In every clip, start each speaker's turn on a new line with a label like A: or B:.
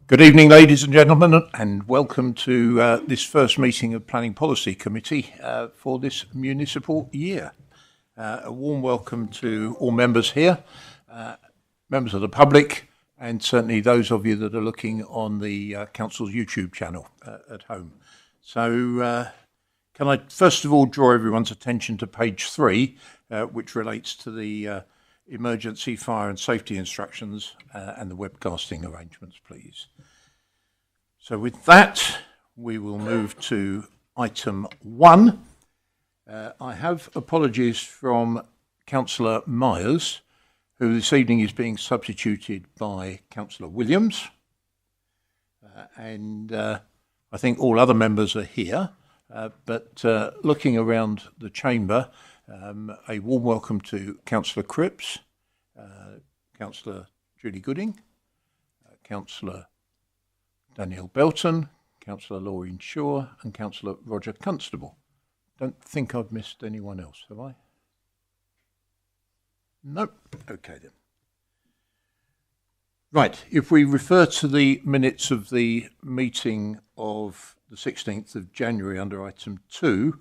A: Good evening, ladies and gentlemen, and welcome to this first meeting of Planning Policy Committee for this municipal year. A warm welcome to all members here, members of the public, and certainly those of you that are looking on the Council's YouTube channel at home. So can I first of all draw everyone's attention to page 3, which relates to the emergency fire and safety instructions and the webcasting arrangements, please. So with that, we will move to item 1. I have apologies from Councillor Myers, who this evening is being substituted by Councillor Williams. And I think all other members are here, but looking around the chamber, a warm welcome to Councillor Cripps, Councillor Julie Gooding, Councillor Danielle Belton, Councillor Laureen Shaw, and Councillor Roger Constable. Don't think I've missed anyone else, have I? No? Okay then. Right, if we refer to the minutes of the meeting of the 16th of January under item 2,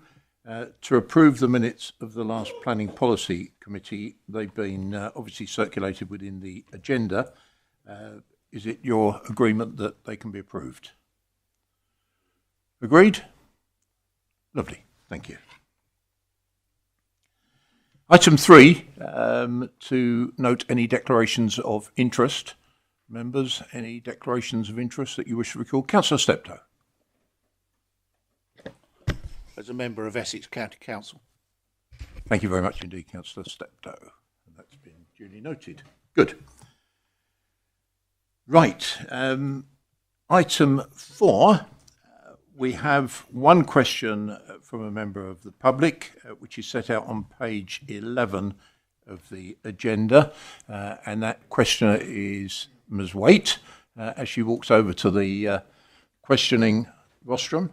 A: to approve the minutes of the last Planning Policy Committee, they've been obviously circulated within the agenda. Is it your agreement that they can be approved? Agreed? Lovely, thank you. Item 3, to note any declarations of interest. Members, any declarations of interest that you wish to record? Councillor Steptoe.
B: As a member of Essex County Council.
A: Thank you very much indeed, Councillor Steptoe. And that's been duly noted. Good. Right. Item 4, we have one question from a member of the public, which is set out on page 11 of the agenda. And that questioner is Ms. Waite, as she walks over to the questioning rostrum.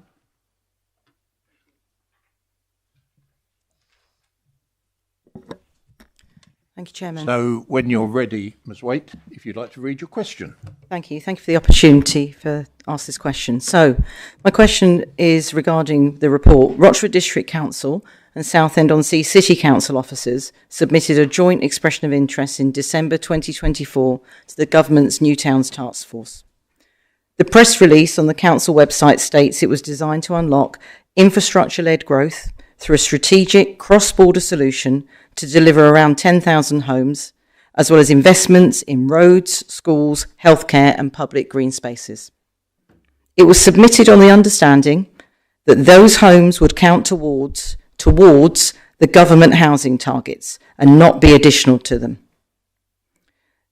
C: Thank you, Chairman.
A: So when you're ready, Ms. Waite, if you'd like to read your question.
C: Thank you. Thank you for the opportunity to ask this question. So my question is regarding the report. Rochford District Council and Southend-on-Sea City Council officers submitted a joint expression of interest in December 2024 to the government's New Towns Task Force. The press release on the council website states it was designed to unlock infrastructure-led growth through a strategic cross-border solution to deliver around 10,000 homes, as well as investments in roads, schools, healthcare and public green spaces. It was submitted on the understanding that those homes would count towards the government housing targets and not be additional to them.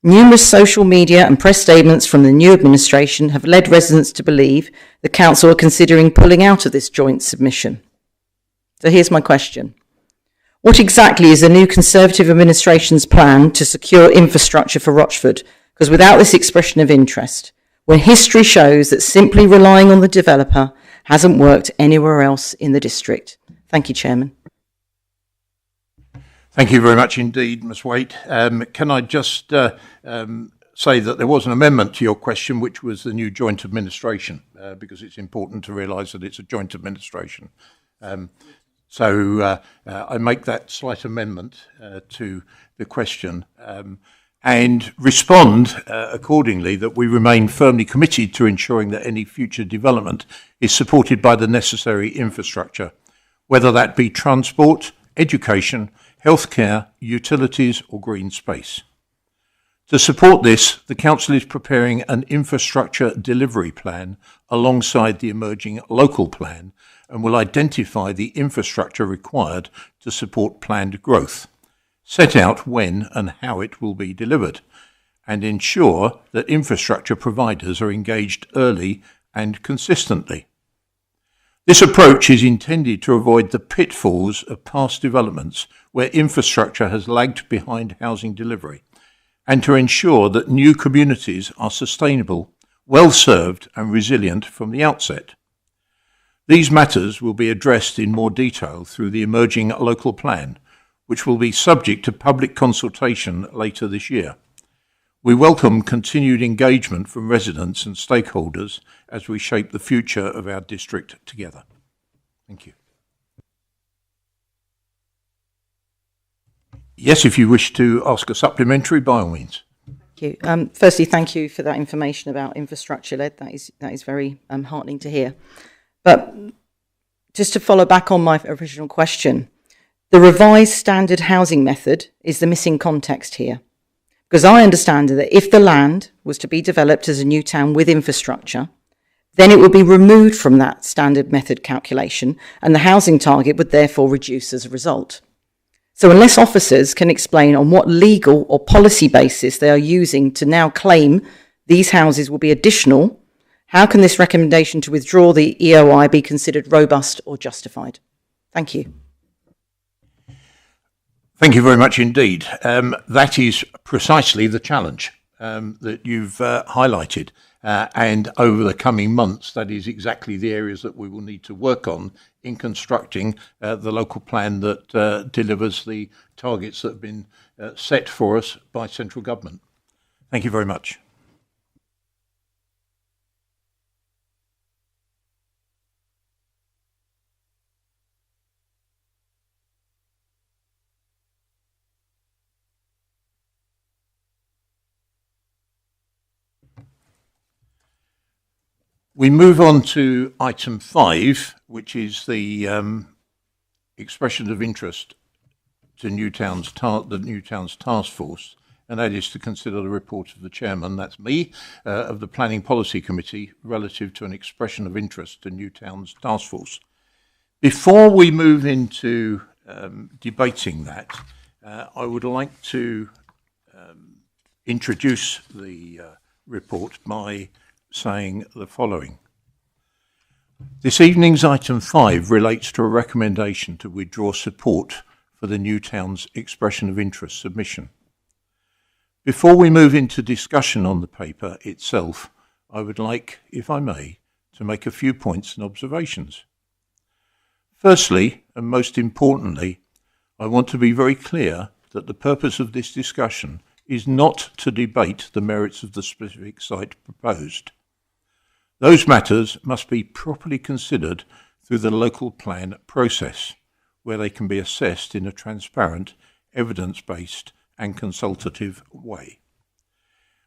C: Numerous social media and press statements from the new administration have led residents to believe the council are considering pulling out of this joint submission. So here's my question. What exactly is the new Conservative administration's plan to secure infrastructure for Rochford? Because without this expression of interest, when history shows that simply relying on the developer hasn't worked anywhere else in the district. Thank you, Chairman.
A: Thank you very much indeed, Ms. Waite. Can I just say that there was an amendment to your question, which was the new joint administration, because it's important to realise that it's a joint administration. So I make that slight amendment to the question and respond accordingly that we remain firmly committed to ensuring that any future development is supported by the necessary infrastructure, whether that be transport, education, healthcare, utilities or green space. To support this, the Council is preparing an infrastructure delivery plan alongside the emerging local plan and will identify the infrastructure required to support planned growth, set out when and how it will be delivered, and ensure that infrastructure providers are engaged early and consistently. This approach is intended to avoid the pitfalls of past developments where infrastructure has lagged behind housing delivery, and to ensure that new communities are sustainable, well-served and resilient from the outset. These matters will be addressed in more detail through the emerging local plan, which will be subject to public consultation later this year. We welcome continued engagement from residents and stakeholders as we shape the future of our district together. Thank you. Yes, if you wish to ask a supplementary, by all means.
C: Thank you. Firstly, thank you for that information about infrastructure-led. That is very heartening to hear. But just to follow back on my original question, the revised standard housing method is the missing context here. Because I understand that if the land was to be developed as a new town with infrastructure, then it would be removed from that standard method calculation, and the housing target would therefore reduce as a result. So unless officers can explain on what legal or policy basis they are using to now claim these houses will be additional, how can this recommendation to withdraw the EOI be considered robust or justified? Thank you.
A: Thank you very much indeed. That is precisely the challenge that you've highlighted. And over the coming months, that is exactly the areas that we will need to work on in constructing the local plan that delivers the targets that have been set for us by central government. Thank you very much. We move on to item 5, which is the expression of interest to the New Towns Task Force, and that is to consider the report of the chairman, that's me, of the Planning Policy Committee relative to an expression of interest to New Towns Task Force. Before we move into debating that, I would like to introduce the report by saying the following. This evening's item 5 relates to a recommendation to withdraw support for the New Towns expression of interest submission. Before we move into discussion on the paper itself, I would like, if I may, to make a few points and observations. Firstly, and most importantly, I want to be very clear that the purpose of this discussion is not to debate the merits of the specific site proposed. Those matters must be properly considered through the local plan process, where they can be assessed in a transparent, evidence-based and consultative way.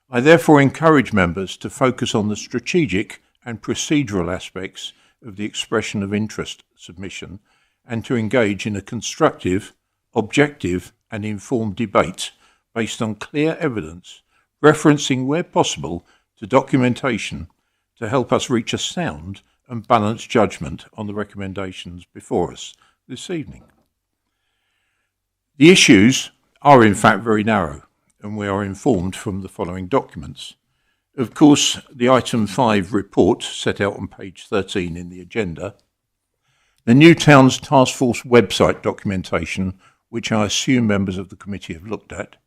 A: I therefore encourage members to focus on the strategic and procedural aspects of the expression of interest submission and to engage in a constructive, objective and informed debate based on clear evidence, referencing where possible to documentation to help us reach a sound and balanced judgment on the recommendations before us this evening. The issues are in fact very narrow, and we are informed from the following documents. Of course, the item 5 report set out on page 13 in the agenda, the New Towns Task Force website documentation, which I assume members of the committee have looked at,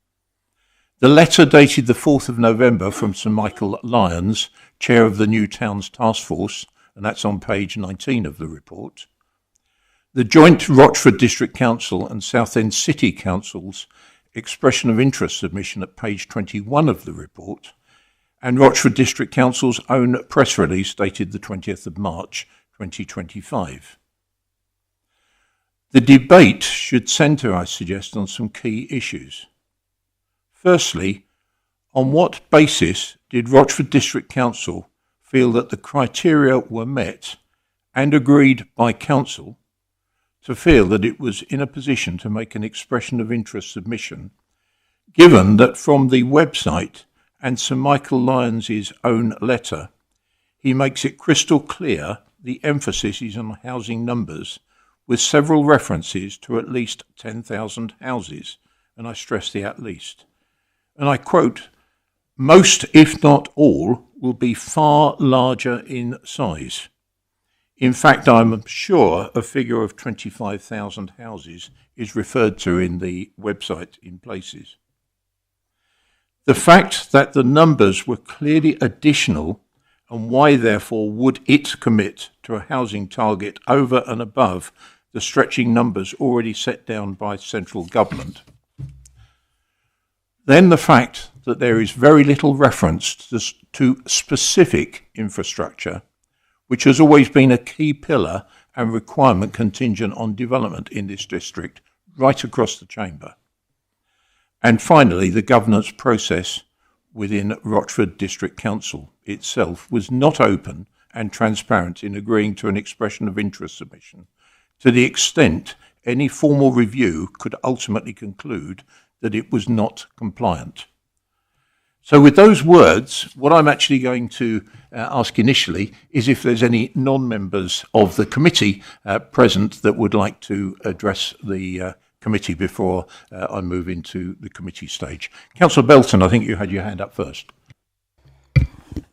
A: the letter dated the 4th of November from Sir Michael Lyons, Chair of the New Towns Task Force, and that's on page 19 of the report, the joint Rochford District Council and Southend City Council's expression of interest submission at page 21 of the report, and Rochford District Council's own press release dated the 20th of March 2025. The debate should centre, I suggest, on some key issues. Firstly, on what basis did Rochford District Council feel that the criteria were met and agreed by Council to feel that it was in a position to make an expression of interest submission, given that from the website and Sir Michael Lyons' own letter, he makes it crystal clear the emphasis is on housing numbers, with several references to at least 10,000 houses, and I stress the at least. And I quote, most, if not all, will be far larger in size. In fact, I'm sure a figure of 25,000 houses is referred to in the website in places. The fact that the numbers were clearly additional, and why therefore would it commit to a housing target over and above the stretching numbers already set down by central government. Then the fact that there is very little reference to specific infrastructure, which has always been a key pillar and requirement contingent on development in this district, right across the chamber. And finally, the governance process within Rochford District Council itself was not open and transparent in agreeing to an expression of interest submission, to the extent any formal review could ultimately conclude that it was not compliant. So with those words, what I'm actually going to ask initially is if there's any non-members of the committee present that would like to address the committee before I move into the committee stage. Councillor Belton, I think you had your hand up first.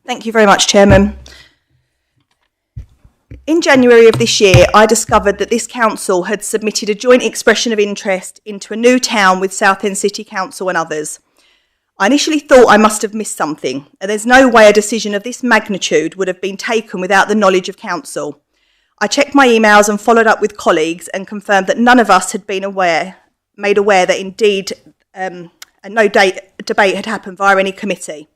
D: Thank you very much, Chairman. In January of this year, I discovered that this council had submitted a joint expression of interest into a new town with Southend City Council and others. I initially thought I must have missed something, and there's no way a decision of this magnitude would have been taken without the knowledge of council. I checked my emails and followed up with colleagues and confirmed that none of us had been made aware that indeed no debate had happened via any committee.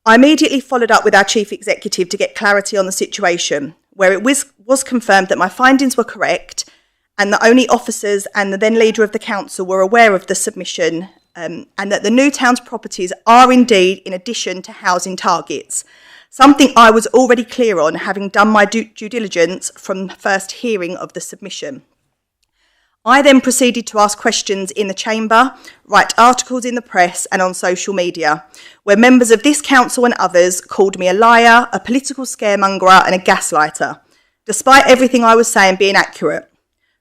D: I immediately followed up with our Chief Executive to get clarity on the situation, where it was confirmed that my findings were correct and that only officers and the then leader of the council were aware of the submission, and that the new town's properties are indeed in addition to housing targets, something I was already clear on, having done my due diligence from the first hearing of the submission. I then proceeded to ask questions in the chamber, write articles in the press and on social media, where members of this council and others called me a liar, a political scaremonger and a gaslighter, despite everything I was saying being accurate.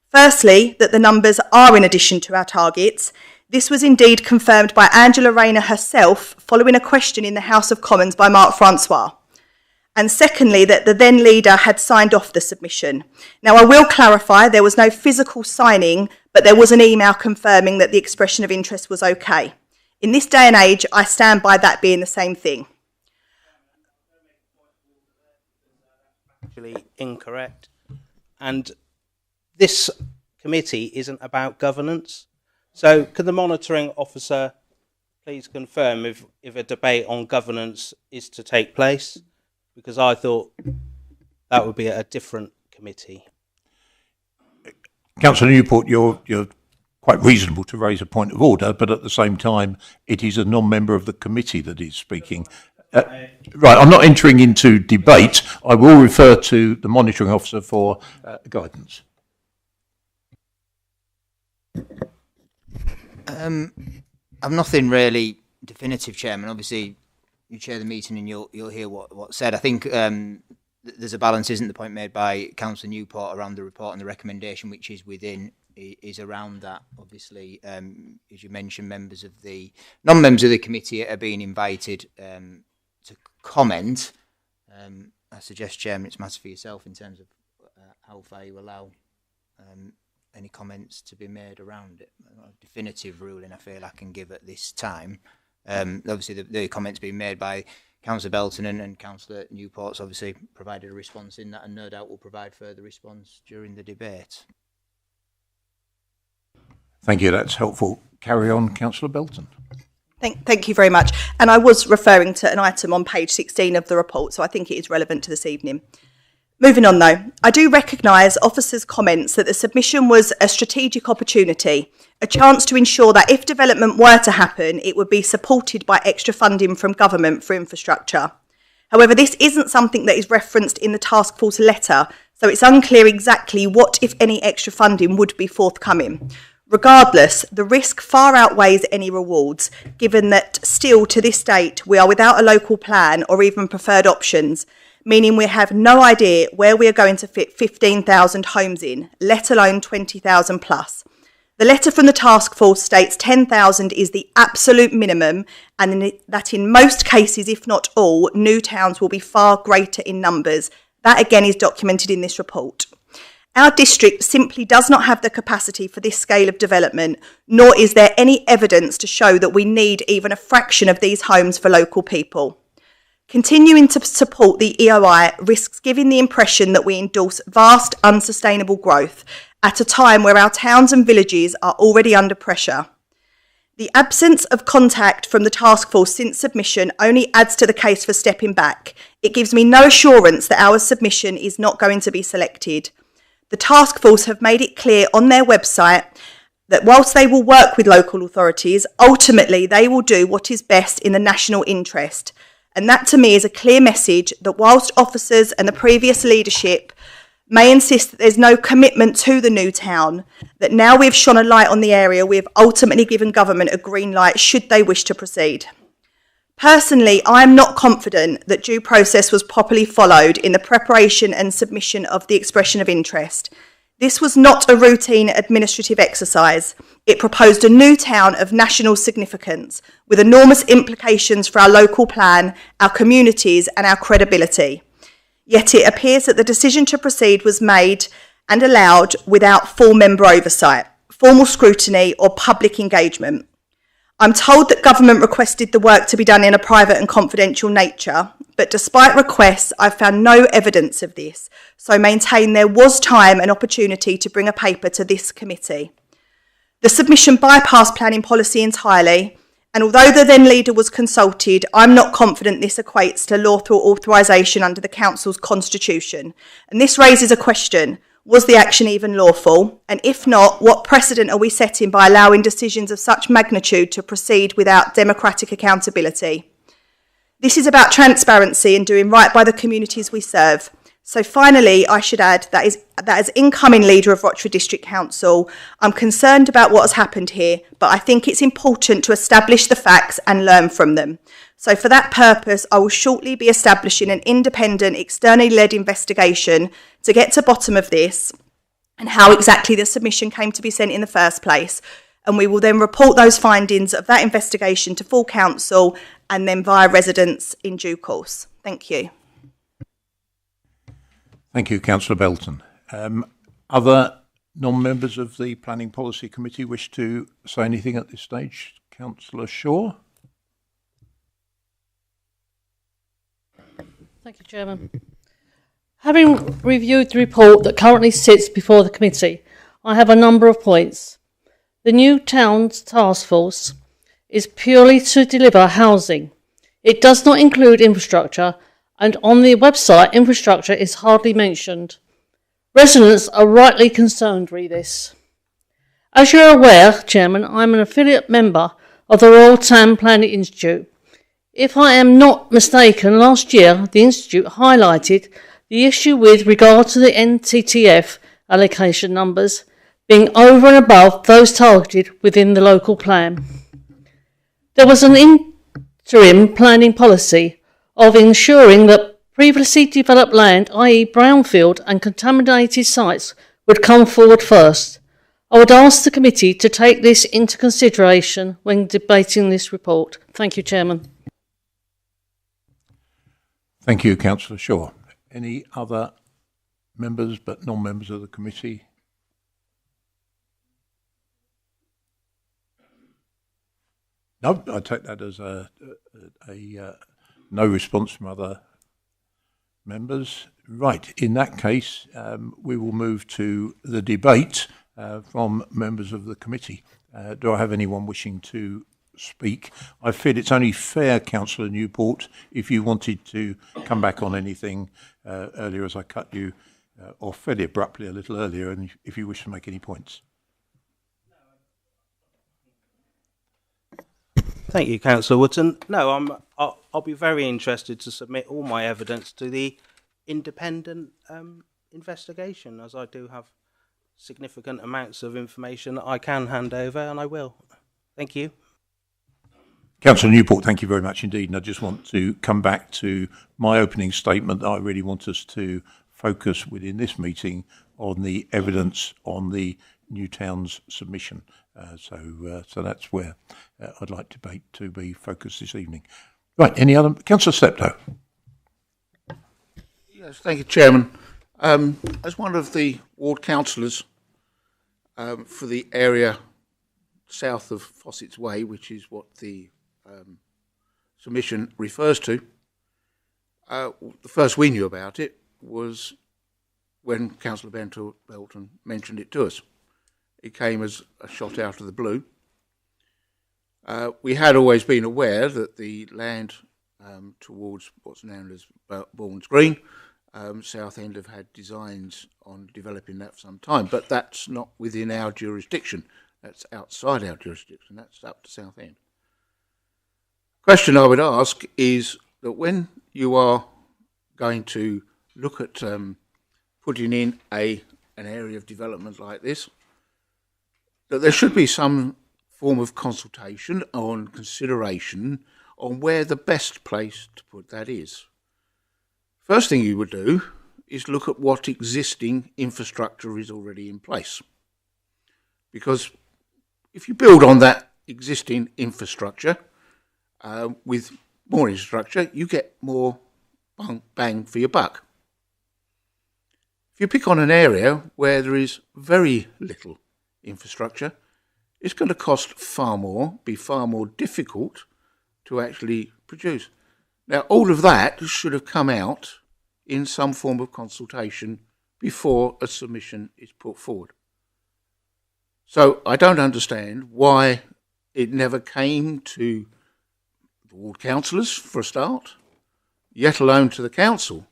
D: Firstly, that the numbers are in addition to our targets. This was indeed confirmed by Angela Rayner herself following a question in the House of Commons by Mark Francois. And secondly, that the then leader had signed off the submission. Now, I will clarify, there was no physical signing, but there was an email confirming that the expression of interest was okay. In this day and age, I stand by that being the same thing.
E: Actually incorrect. And this committee isn't about governance. So could the monitoring officer please confirm if a debate on governance is to take place? Because I thought that would be a different committee.
A: Councillor Newport, you're quite reasonable to raise a point of order, but at the same time, it is a non-member of the committee that is speaking. Right, I'm not entering into debate. I will refer to the monitoring officer for guidance.
F: I've nothing really definitive, Chairman. Obviously, you chair the meeting and you'll hear what's said. I think there's a balance, isn't the point made by Councillor Newport around the report and the recommendation, which is within, is around that. Obviously, as you mentioned, non-members of the committee are being invited to comment. I suggest, Chairman, it's a matter for yourself in terms of how far you allow any comments to be made around it. A definitive ruling I feel I can give at this time. Obviously, the comments being made by Councillor Belton and Councillor Newport's obviously provided a response in that, and no doubt will provide further response during the debate.
A: Thank you, that's helpful. Carry on, Councillor Belton.
D: Thank you very much. And I was referring to an item on page 16 of the report, so I think it is relevant to this evening. Moving on though, I do recognise officers' comments that the submission was a strategic opportunity, a chance to ensure that if development were to happen, it would be supported by extra funding from government for infrastructure. However, this isn't something that is referenced in the task force letter, so it's unclear exactly what, if any, extra funding would be forthcoming. Regardless, the risk far outweighs any rewards, given that still to this date we are without a local plan or even preferred options, meaning we have no idea where we are going to fit 15,000 homes in, let alone 20,000 plus. The letter from the task force states 10,000 is the absolute minimum, and that in most cases, if not all, new towns will be far greater in numbers. That again is documented in this report. Our district simply does not have the capacity for this scale of development, nor is there any evidence to show that we need even a fraction of these homes for local people. Continuing to support the EOI risks giving the impression that we endorse vast, unsustainable growth at a time where our towns and villages are already under pressure. The absence of contact from the task force since submission only adds to the case for stepping back. It gives me no assurance that our submission is not going to be selected. The task force have made it clear on their website that whilst they will work with local authorities, ultimately they will do what is best in the national interest. And that to me is a clear message that whilst officers and the previous leadership may insist that there's no commitment to the new town, that now we've shone a light on the area, we have ultimately given government a green light should they wish to proceed. Personally, I am not confident that due process was properly followed in the preparation and submission of the expression of interest. This was not a routine administrative exercise. It proposed a new town of national significance with enormous implications for our local plan, our communities and our credibility. Yet it appears that the decision to proceed was made and allowed without full member oversight, formal scrutiny or public engagement. I'm told that government requested the work to be done in a private and confidential nature, but despite requests, I've found no evidence of this, so maintain there was time and opportunity to bring a paper to this committee. The submission bypassed planning policy entirely, and although the then leader was consulted, I'm not confident this equates to lawful authorisation under the council's constitution. And this raises a question: was the action even lawful? And if not, what precedent are we setting by allowing decisions of such magnitude to proceed without democratic accountability? This is about transparency and doing right by the communities we serve. So finally, I should add that as incoming leader of Rochford District Council, I'm concerned about what has happened here, but I think it's important to establish the facts and learn from them. So for that purpose, I will shortly be establishing an independent, externally led investigation to get to the bottom of this and how exactly the submission came to be sent in the first place. And we will then report those findings of that investigation to full council and then via residents in due course. Thank you.
A: Thank you, Councillor Belton. Other non-members of the Planning Policy Committee wish to say anything at this stage? Councillor Shaw.
G: Thank you, Chairman. Having reviewed the report that currently sits before the committee, I have a number of points. The new Towns Task Force is purely to deliver housing. It does not include infrastructure, and on the website, infrastructure is hardly mentioned. Residents are rightly concerned re this. As you're aware, Chairman, I'm an affiliate member of the Royal Town Planning Institute. If I am not mistaken, last year the Institute highlighted the issue with regard to the NTTF allocation numbers being over and above those targeted within the local plan. There was an interim planning policy of ensuring that previously developed land, i.e. brownfield and contaminated sites, would come forward first. I would ask the committee to take this into consideration when debating this report. Thank you, Chairman.
A: Thank you, Councillor Shaw. Any other members but non-members of the committee? No, I take that as a no response from other members. Right, in that case, we will move to the debate from members of the committee. Do I have anyone wishing to speak? I feel it's only fair, Councillor Newport, if you wanted to come back on anything earlier, as I cut you off fairly abruptly a little earlier, and if you wish to make any points.
E: Thank you, Councillor Wootton. No, I'll be very interested to submit all my evidence to the independent investigation, as I do have significant amounts of information that I can hand over, and I will. Thank you.
A: Councillor Newport, thank you very much indeed. And I just want to come back to my opening statement that I really want us to focus within this meeting on the evidence on the New Towns submission. So that's where I'd like debate to be focused this evening. Right, any other? Councillor Steptoe.
B: Yes, thank you, Chairman. As one of the ward councillors for the area south of Fossett's Way, which is what the submission refers to, the first we knew about it was when Councillor Belton mentioned it to us. It came as a shot out of the blue. We had always been aware that the land towards what's known as Bourne's Green, Southend have had designs on developing that for some time, but that's not within our jurisdiction. That's outside our jurisdiction. That's up to Southend. Question I would ask is that when you are going to look at putting in an area of development like this, that there should be some form of consultation on consideration on where the best place to put that is. First thing you would do is look at what existing infrastructure is already in place. Because if you build on that existing infrastructure with more infrastructure, you get more bang for your buck. If you pick on an area where there is very little infrastructure, it's going to cost far more, be far more difficult to actually produce. Now, all of that should have come out in some form of consultation before a submission is put forward. So I don't understand why it never came to the ward councillors for a start, yet alone to the council,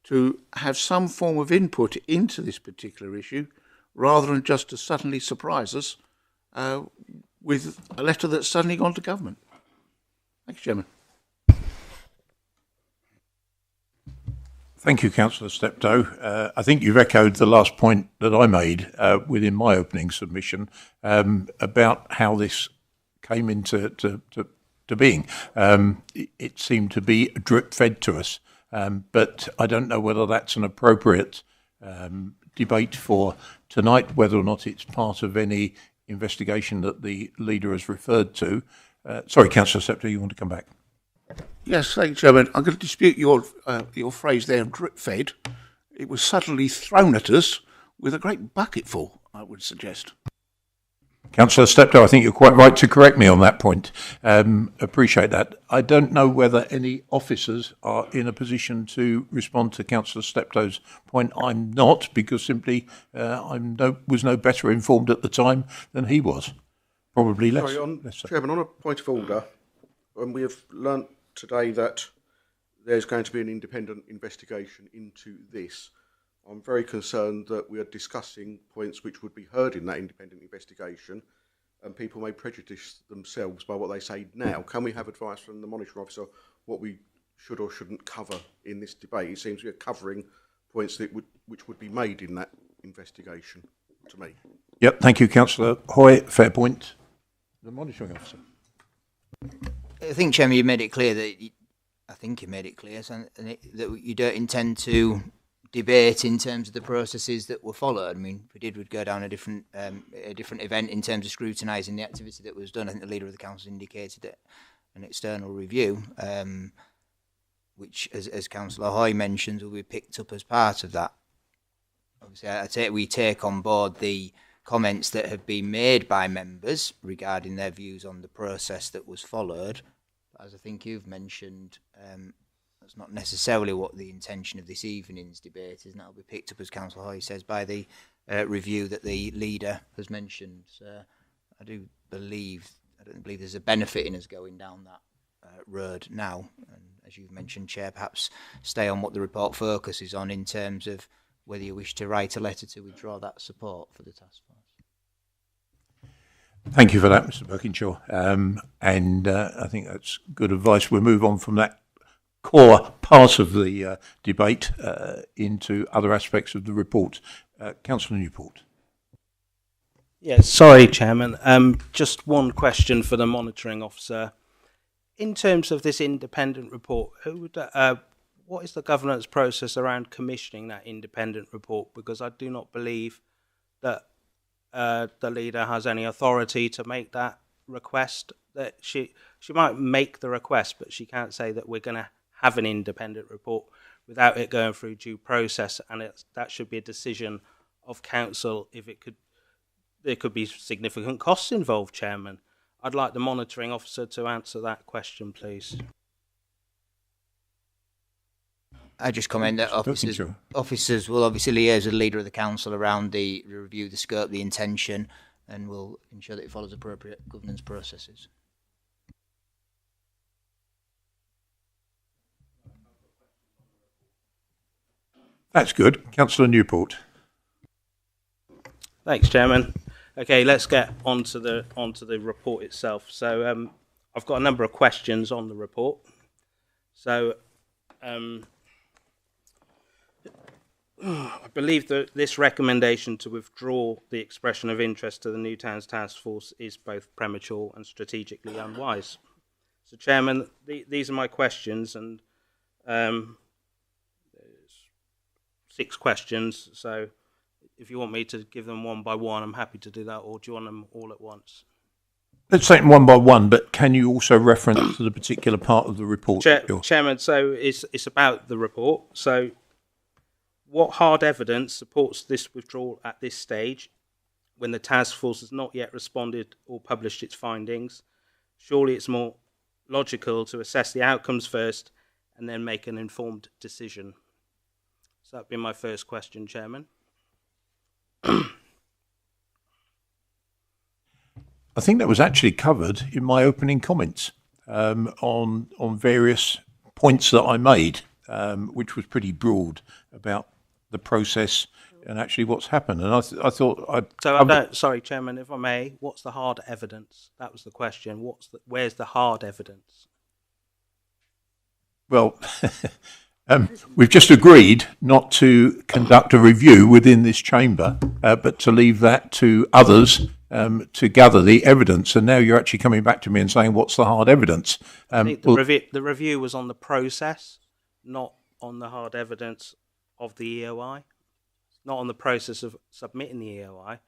B: to have some form of input into this particular issue, rather than just to suddenly surprise us with a letter that's suddenly gone to government. Thank you, Chairman.
A: Thank you, Councillor Steptoe. I think you've echoed the last point that I made within my opening submission about how this came into to being. It seemed to be drip-fed to us, but I don't know whether that's an appropriate debate for tonight, whether or not it's part of any investigation that the leader has referred to. Sorry, Councillor Steptoe, you want to come back?
B: Yes, thank you, Chairman. I'm going to dispute your phrase there, drip-fed. It was suddenly thrown at us with a great bucketful, I would suggest.
A: Councillor Steptoe, I think you're quite right to correct me on that point. Appreciate that. I don't know whether any officers are in a position to respond to Councillor Steptoe's point. I'm not, because simply I was no better informed at the time than he was. Probably less.
H: Sorry,
A: less so.
H: Chairman, on a point of order, we have learnt today that there's going to be an independent investigation into this. I'm very concerned that we are discussing points which would be heard in that independent investigation, and people may prejudice themselves by what they say now. Can we have advice from the monitoring officer what we should or shouldn't cover in this debate? It seems we are covering points which would be made in that investigation, to me.
A: Yep, thank you, Councillor Hoy. Fair point. The monitoring officer.
F: I think, Chairman, you made it clear that that you don't intend to debate in terms of the processes that were followed. I mean, if we did, we'd go down a different event in terms of scrutinising the activity that was done. I think the leader of the council indicated that an external review, which, as Councillor Hoy mentions, will be picked up as part of that. Obviously, we take on board the comments that have been made by members regarding their views on the process that was followed. As I think you've mentioned, that's not necessarily what the intention of this evening's debate is, and that'll be picked up, as Councillor Hoy says, by the review that the leader has mentioned. So I don't believe there's a benefit in us going down that road now. And as you've mentioned, Chair, perhaps stay on what the report focuses on in terms of whether you wish to write a letter to withdraw that support for the task force.
A: Thank you for that, Mr. Birkinshaw. And I think that's good advice. We'll move on from that core part of the debate into other aspects of the report. Councillor Newport.
E: Yes, sorry, Chairman. Just one question for the monitoring officer. In terms of this independent report, what is the governance process around commissioning that independent report? Because I do not believe that the leader has any authority to make that request. That she might make the request, but she can't say that we're going to have an independent report without it going through due process, and that should be a decision of council. There could be significant costs involved, Chairman. I'd like the monitoring officer to answer that question, please.
F: I just comment that officers will obviously liaise with the leader of the council around the review, the scope, the intention, and will ensure that it follows appropriate governance processes.
A: That's good. Councillor Newport.
E: Thanks, Chairman. Okay, let's get onto the report itself. So I've got a number of questions on the report. So I believe that this recommendation to withdraw the expression of interest to the New Towns Task Force is both premature and strategically unwise. So, Chairman, these are my questions, and there's 6 questions. So, if you want me to give them one by one, I'm happy to do that, or do you want them all at once?
A: Let's take them one by one, but can you also reference to the particular part of the report?
E: Chairman, so it's about the report. So, what hard evidence supports this withdrawal at this stage when the task force has not yet responded or published its findings? Surely it's more logical to assess the outcomes first and then make an informed decision. So that'd be my first question, Chairman.
A: I think that was actually covered in my opening comments on various points that I made, which was pretty broad about the process and actually what's happened. And I thought
E: sorry, Chairman, if I may, what's the hard evidence? That was the question. Where's the hard evidence?
A: Well, we've just agreed not to conduct a review within this chamber, but to leave that to others to gather the evidence. And now you're actually coming back to me and saying, what's the hard evidence?
E: I think the review was on the process, not on the hard evidence of the EOI, not on the process of submitting the EOI,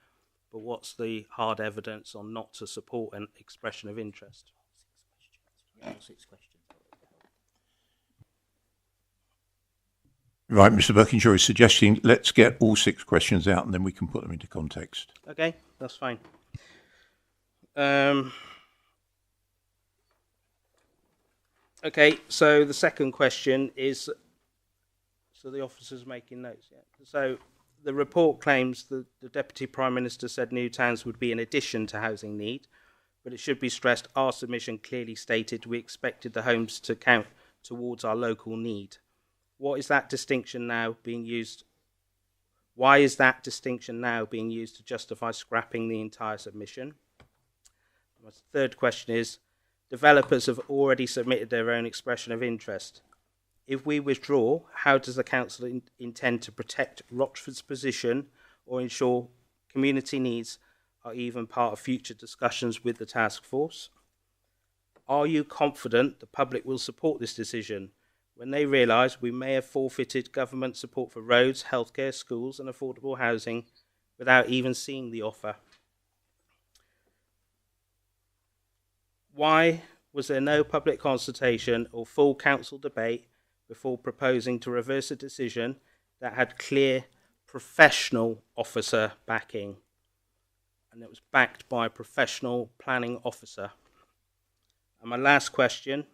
E: but what's the hard evidence on not to support an expression of interest?
F: 6 questions.
A: Right, Mr. Birkinshaw is suggesting let's get all 6 questions out and then we can put them into context.
E: Okay, that's fine. Okay, so the second question is, so the officer's making notes, yeah. So the report claims that the Deputy Prime Minister said new towns would be in addition to housing need, but it should be stressed our submission clearly stated we expected the homes to count towards our local need. What is that distinction now being used? Why is that distinction now being used to justify scrapping the entire submission? My third question is, developers have already submitted their own expression of interest. If we withdraw, how does the council intend to protect Rochford's position or ensure community needs are even part of future discussions with the task force? Are you confident the public will support this decision when they realise we may have forfeited government support for roads, healthcare, schools and affordable housing without even seeing the offer? Why was there no public consultation or full council debate before proposing to reverse a decision that had clear professional officer backing, and it was backed by a professional planning officer? And my last question,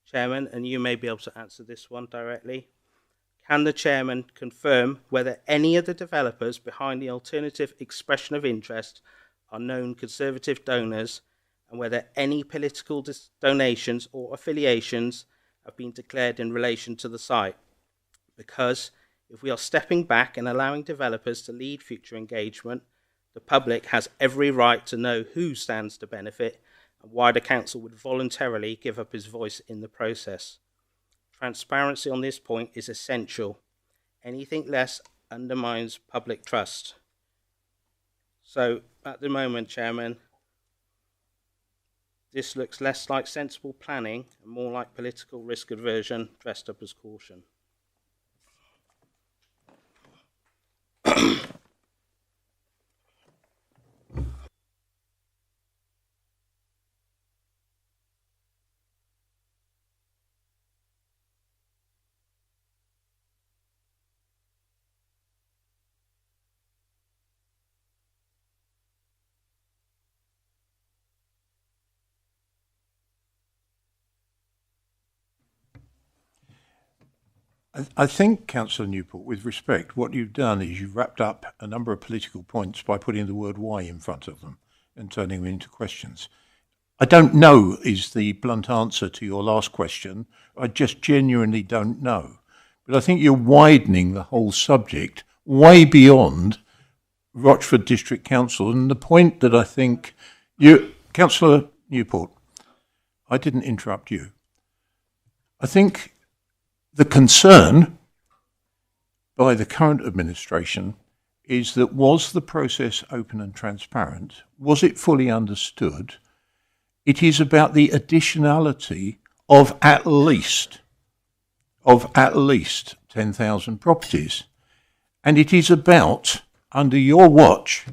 E: Chairman, and you may be able to answer this one directly. Can the Chairman confirm whether any of the developers behind the alternative expression of interest are known Conservative donors, and whether any political donations or affiliations have been declared in relation to the site? Because if we are stepping back and allowing developers to lead future engagement, the public has every right to know who stands to benefit and why the council would voluntarily give up his voice in the process. Transparency on this point is essential. Anything less undermines public trust. So, at the moment, Chairman, this looks less like sensible planning and more like political risk aversion dressed up as caution.
A: I think, Councillor Newport, with respect, what you've done is you've wrapped up a number of political points by putting the word why in front of them and turning them into questions. I don't know is the blunt answer to your last question. I just genuinely don't know. but I think you're widening the whole subject way beyond Rochford District Council. And the point that I think Councillor Newport, I didn't interrupt you. I think the concern by the current administration is that, was the process open and transparent? Was it fully understood? It is about the additionality of at least 10,000 properties. And it is about, under your watch,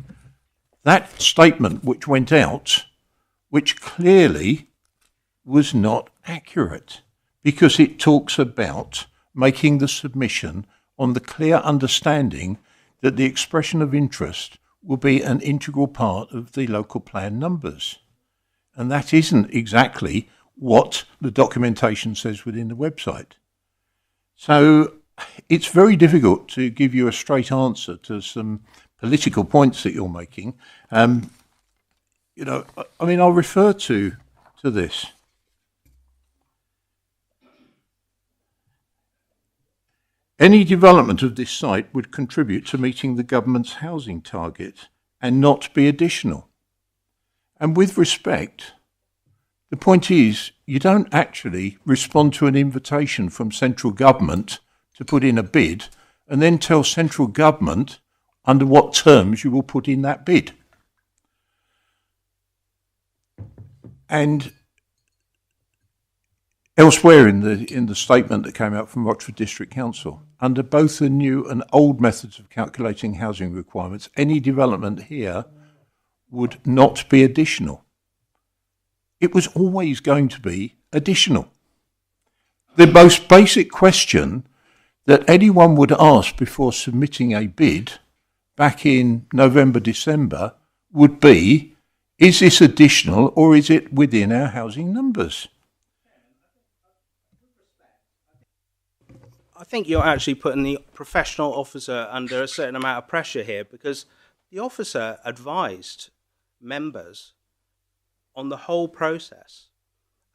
A: that statement which went out, which clearly was not accurate, because it talks about making the submission on the clear understanding that the expression of interest will be an integral part of the local plan numbers. And that isn't exactly what the documentation says within the website. So it's very difficult to give you a straight answer to some political points that you're making. I'll refer to this. Any development of this site would contribute to meeting the government's housing target and not be additional. And with respect, the point is, you don't actually respond to an invitation from central government to put in a bid and then tell central government under what terms you will put in that bid. And elsewhere in the statement that came out from Rochford District Council, under both the new and old methods of calculating housing requirements, any development here would not be additional. It was always going to be additional. The most basic question that anyone would ask before submitting a bid back in November, December would be, is this additional or is it within our housing numbers?
E: I think you're actually putting the professional officer under a certain amount of pressure here, because the officer advised members on the whole process.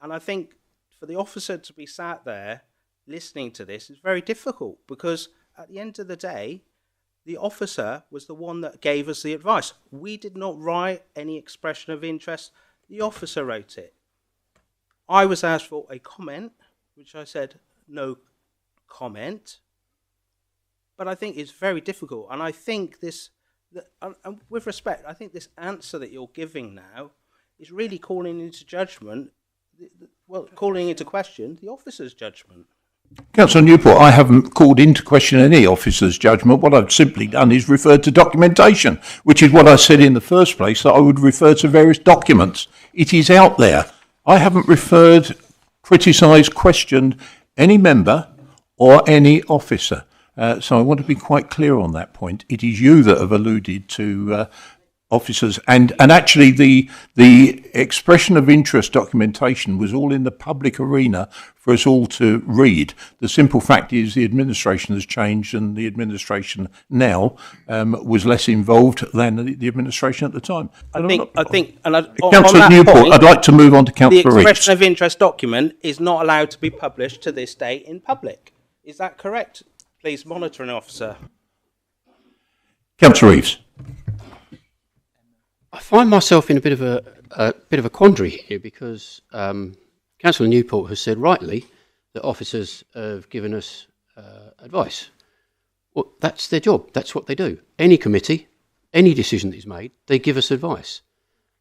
E: And I think for the officer to be sat there listening to this is very difficult, because at the end of the day, the officer was the one that gave us the advice. We did not write any expression of interest. The officer wrote it. I was asked for a comment, which I said, no comment. But I think it's very difficult. And I think this, and with respect, I think this answer that you're giving now is really calling into question the officer's judgment.
A: Councillor Newport, I haven't called into question any officer's judgment. What I've simply done is referred to documentation, which is what I said in the first place, that I would refer to various documents. It is out there. I haven't referred, criticised, questioned any member or any officer. So I want to be quite clear on that point. It is you that have alluded to officers, and actually the expression of interest documentation was all in the public arena for us all to read. The simple fact is the administration has changed, and the administration now was less involved than the administration at the time. Councillor Newport, I'd like to move on to Councillor Reeves.
E: The expression of interest document is not allowed to be published to this day in public. Is that correct? Please, monitoring officer.
A: Councillor Reeves.
I: I find myself in a bit of a quandary here, because Councillor Newport has said rightly that officers have given us advice. Well, that's their job. That's what they do. Any committee, any decision that is made, they give us advice.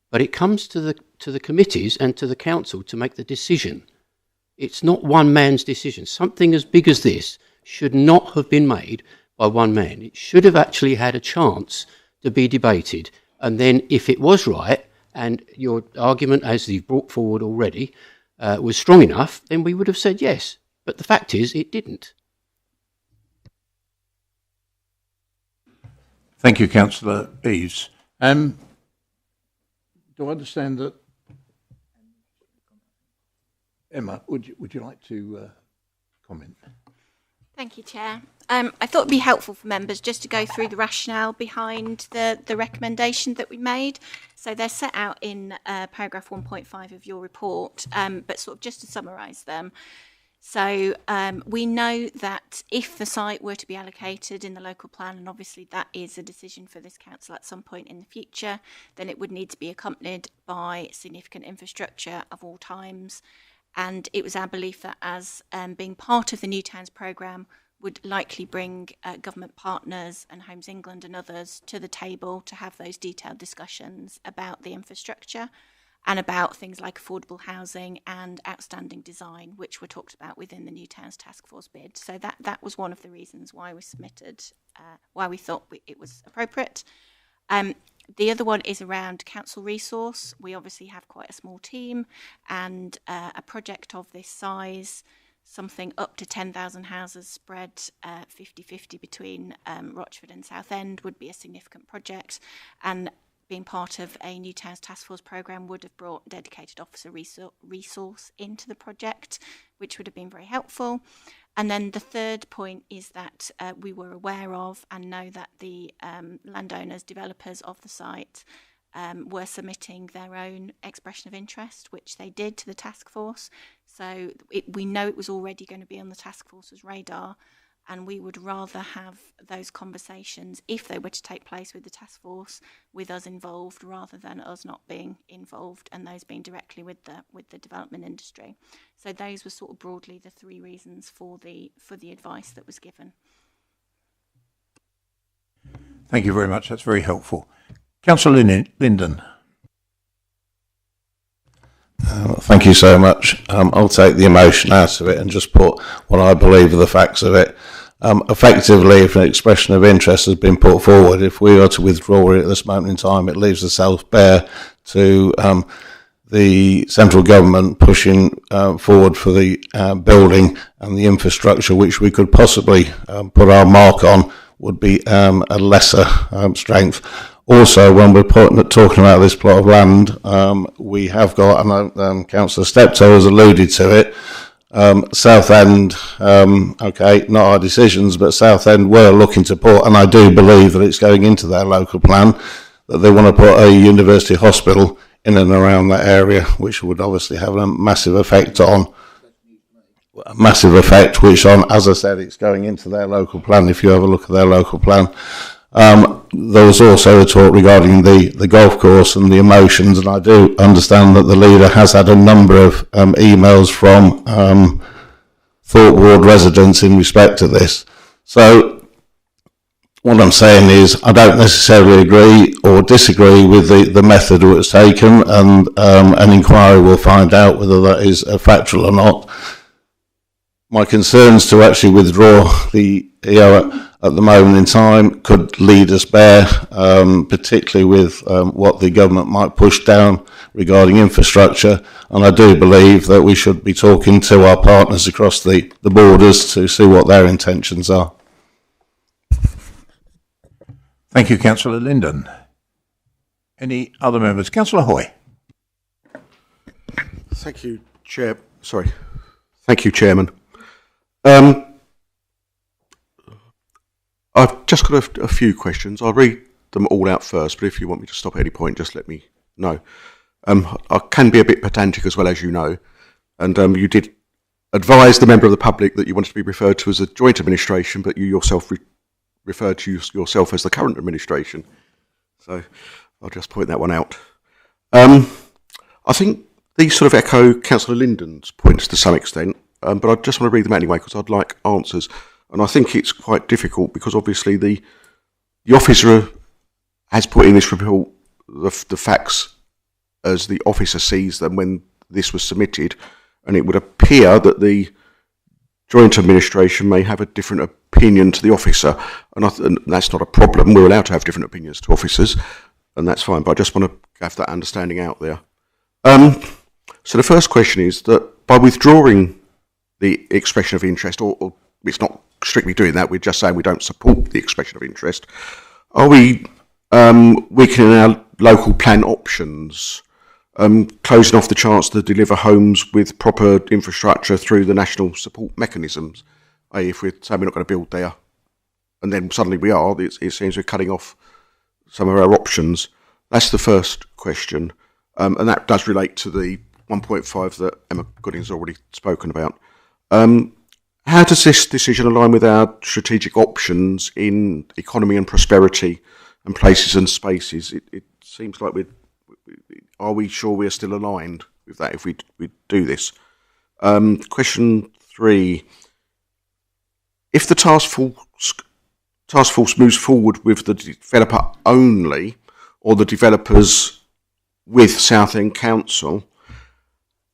I: But it comes to the committees and to the council to make the decision. It's not one man's decision. Something as big as this should not have been made by one man. It should have actually had a chance to be debated. And then if it was right, and your argument, as you've brought forward already, was strong enough, then we would have said yes. But the fact is, it didn't.
A: Thank you, Councillor Eaves. Do I understand that? Emma, would you like to comment?
J: Thank you, Chair. I thought it would be helpful for members just to go through the rationale behind the recommendation that we made. So they're set out in paragraph 1.5 of your report, but sort of just to summarise them. So we know that if the site were to be allocated in the local plan, and obviously that is a decision for this council at some point in the future, then it would need to be accompanied by significant infrastructure of all times. And it was our belief that as being part of the New Towns programme would likely bring government partners and Homes England and others to the table to have those detailed discussions about the infrastructure and about things like affordable housing and outstanding design, which were talked about within the New Towns Task Force bid. So that was one of the reasons why we submitted, why we thought it was appropriate. The other one is around council resource. We obviously have quite a small team, and a project of this size, something up to 10,000 houses spread 50-50 between Rochford and Southend would be a significant project, and being part of a New Towns Task Force programme would have brought dedicated officer resource into the project, which would have been very helpful. And then the third point is that we were aware of and know that the landowners, developers of the site were submitting their own expression of interest, which they did to the task force. So we know it was already going to be on the task force's radar, and we would rather have those conversations, if they were to take place with the task force, with us involved rather than us not being involved, and those being directly with the development industry. So those were sort of broadly the three reasons for the advice that was given.
A: Thank you very much. That's very helpful. Councillor Linden.
K: Thank you so much. I'll take the emotion out of it and just put what I believe are the facts of it. Effectively, if an expression of interest has been put forward, if we are to withdraw it at this moment in time, it leaves ourselves bare to the central government pushing forward for the building and the infrastructure, which we could possibly put our mark on, would be a lesser strength. Also, when we're talking about this plot of land, we have got, and Councillor Steptoe has alluded to it, Southend, okay, not our decisions, but Southend were looking to put, and I do believe that it's going into their local plan, that they want to put a university hospital in and around that area, which would obviously have a massive effect which as I said, it's going into their local plan, if you have a look at their local plan. There was also a talk regarding the golf course and the emotions, and I do understand that the leader has had a number of emails from Thorpe Ward residents in respect to this. So what I'm saying is I don't necessarily agree or disagree with the method that was taken, and an inquiry will find out whether that is factual or not. My concerns to actually withdraw the EO at the moment in time could lead us bare, particularly with what the government might push down regarding infrastructure. And I do believe that we should be talking to our partners across the borders to see what their intentions are.
A: Thank you, Councillor Linden. Any other members? Councillor Hoy.
H: Thank you, Chair. Sorry. Thank you, Chairman. I've just got a few questions. I'll read them all out first, but if you want me to stop at any point, just let me know. I can be a bit pedantic as well, as you know, and you did advise the member of the public that you wanted to be referred to as a joint administration, but you yourself referred to yourself as the current administration. So I'll just point that one out. I think these sort of echo Councillor Linden's points to some extent, but I just want to read them anyway because I'd like answers. And I think it's quite difficult because obviously the officer has put in this report the facts as the officer sees them when this was submitted, and it would appear that the joint administration may have a different opinion to the officer, and that's not a problem. We're allowed to have different opinions to officers, and that's fine, but I just want to have that understanding out there. So the first question is that by withdrawing the expression of interest, or it's not strictly doing that, we're just saying we don't support the expression of interest, are we weakening our local plan options, closing off the chance to deliver homes with proper infrastructure through the national support mechanisms? i.e. if we're saying we're not going to build there and then suddenly we are, it seems we're cutting off some of our options. That's the first question, and that does relate to the 1.5 that Emma Gooding's already spoken about. How does this decision align with our strategic options in economy and prosperity and places and spaces? It seems like are we sure we're still aligned with that if we do this? Question 3. If the task force moves forward with the developer only, or the developers with Southend Council,